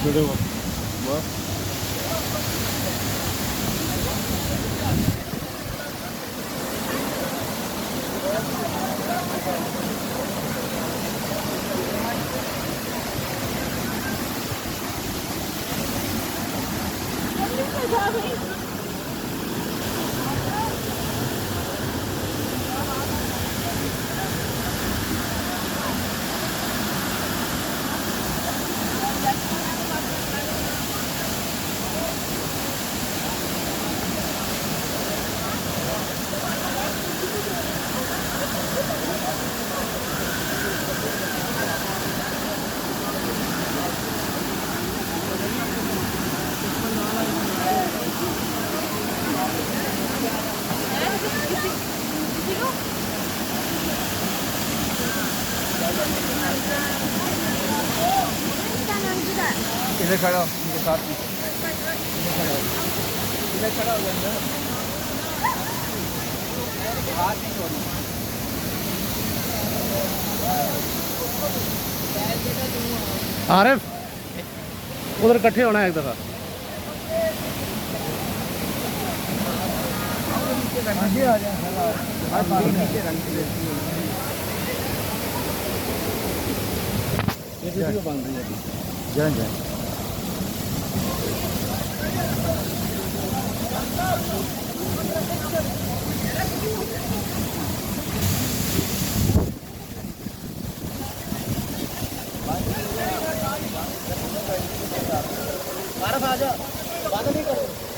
ਛੋੜੇ ਵਾ इधर खड़ा हो उनके साथ में इधर खड़ा हो जाएगा हाथ नहीं छोड़ना आरिफ उधर इकट्ठे होना है एक दफा नीचे आ जाए नीचे रंग ये वीडियो बन रही है जय जय आरफ आ जा बात नहीं करो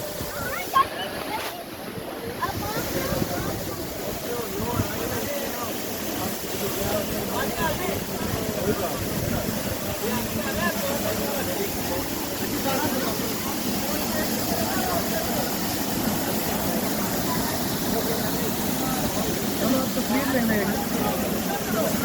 तस्वीर लेने